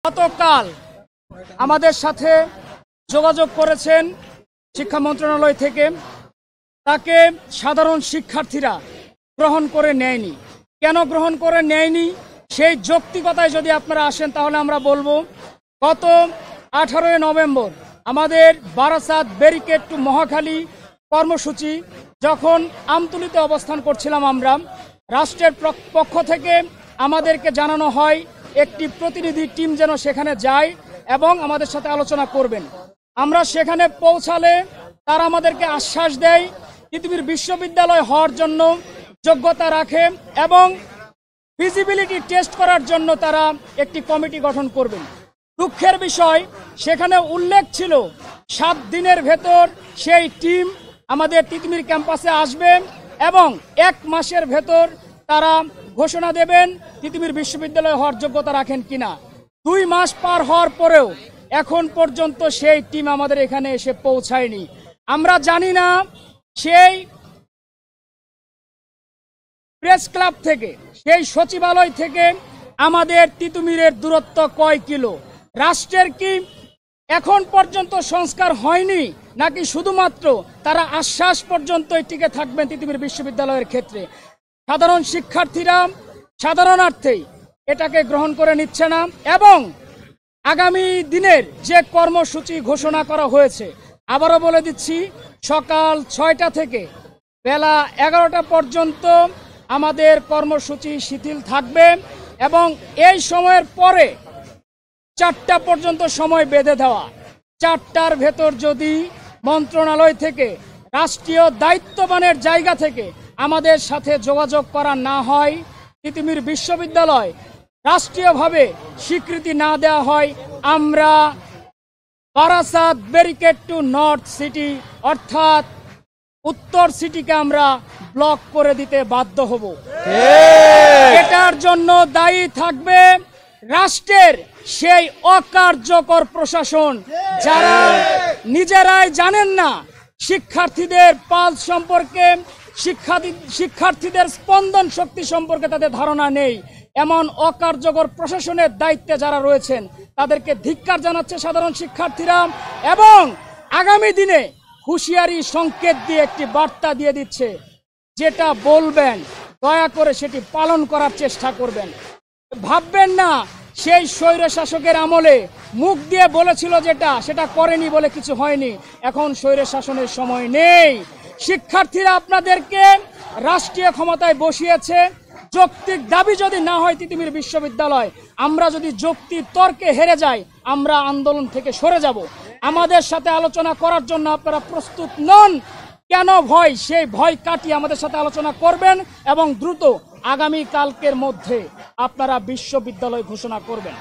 গতকাল আমাদের সাথে যোগাযোগ করেছেন শিক্ষা মন্ত্রণালয় থেকে, তাকে সাধারণ শিক্ষার্থীরা গ্রহণ করে নেয়নি। কেন গ্রহণ করে নেয়নি সেই যৌক্তিকতায় যদি আপনারা আসেন তাহলে আমরা বলবো, গত 18 নভেম্বর আমাদের বারাসাত ব্যারিকেড টু মহাখালী কর্মসূচি যখন আমতলীতে অবস্থান করছিলাম, আমরা রাষ্ট্রের পক্ষ থেকে আমাদেরকে জানানো হয় একটি প্রতিনিধি টিম যেন সেখানে যায় এবং আমাদের সাথে আলোচনা করবেন। আমরা সেখানে পৌঁছালে তারা আমাদেরকে আশ্বাস দেয় পৃথিবীর বিশ্ববিদ্যালয় হওয়ার জন্য যোগ্যতা রাখে এবং ফিজিবিলিটি টেস্ট করার জন্য তারা একটি কমিটি গঠন করবেন। দুঃখের বিষয়, সেখানে উল্লেখ ছিল 7 দিনের ভেতর সেই টিম আমাদের তিতুমির ক্যাম্পাসে আসবে এবং 1 মাসের ভেতর তারা ঘোষণা দেবেন তিতুমির বিশ্ববিদ্যালয় হওয়ার যোগ্যতা রাখেন কিনা। 2 মাস পার হওয়ার পরেও এখন পর্যন্ত সেই টিম আমাদের এখানে এসে পৌঁছায়নি। আমরা জানি না সেই প্রেস ক্লাব থেকে, সেই সচিবালয় থেকে আমাদের তিতুমিরের দূরত্ব কয় কিলো। রাষ্ট্রের কি এখন পর্যন্ত সংস্কার হয়নি, নাকি শুধুমাত্র তারা আশ্বাস পর্যন্ত টিকে থাকবেন তিতুমির বিশ্ববিদ্যালয়ের ক্ষেত্রে? সাধারণ শিক্ষার্থীরা সাধারণার্থেই এটাকে গ্রহণ করে নিচ্ছে না এবং আগামী দিনের যে কর্মসূচি ঘোষণা করা হয়েছে, আবারও বলে দিচ্ছি, সকাল 6টা থেকে বেলা 11টা পর্যন্ত আমাদের কর্মসূচি শিথিল থাকবে এবং এই সময়ের পরে 4টা পর্যন্ত সময় বেঁধে দেওয়া। 4টার ভেতর যদি মন্ত্রণালয় থেকে, রাষ্ট্রীয় দায়িত্ববানের জায়গা থেকে আমাদের সাথে যোগাযোগ করা না হয়, তিতুমির বিশ্ববিদ্যালয় রাষ্ট্রীয়ভাবে স্বীকৃতি না দেওয়া হয়, আমরা Barasat barricade two north city অর্থাৎ উত্তর সিটিকে আমরা ব্লক করে দিতে বাধ্য হব। এটার জন্য দায়ী থাকবে রাষ্ট্রের সেই অকার্যকর প্রশাসন, যারা নিজেরাই জানেন না শিক্ষার্থীদের পালস সম্পর্কে, শিক্ষার্থীদের স্পন্দন শক্তি সম্পর্কে তাদের ধারণা নেই। এমন অকার্যকর প্রশাসনের দায়িত্বে যারা রয়েছেন তাদেরকে ধিক্কার জানাচ্ছে সাধারণ শিক্ষার্থীরা এবং আগামী দিনে হুঁশিয়ারি সংকেত দিয়ে একটি বার্তা দিয়ে দিচ্ছে, যেটা বলবেন দয়া করে সেটি পালন করার চেষ্টা করবেন। ভাববেন না সেই স্বৈর শাসকের আমলে মুখ দিয়ে বলেছিল যেটা, সেটা করেনি বলে কিছু হয়নি। এখন স্বৈর শাসনের সময় নেই। শিক্ষার্থীরা আপনাদেরকে রাষ্ট্রীয় ক্ষমতায় বসিয়েছে। যৌক্তিক দাবি যদি না হয় তিতুমির বিশ্ববিদ্যালয়, আমরা যদি যৌক্তিক তর্কে হেরে যাই, আমরা আন্দোলন থেকে সরে যাব। আমাদের সাথে আলোচনা করার জন্য আপনারা প্রস্তুত নন কেন? ভয়, সেই ভয় কাটিয়ে আমাদের সাথে আলোচনা করবেন এবং দ্রুত আগামী কালকের মধ্যে আপনারা বিশ্ববিদ্যালয় ঘোষণা করবেন।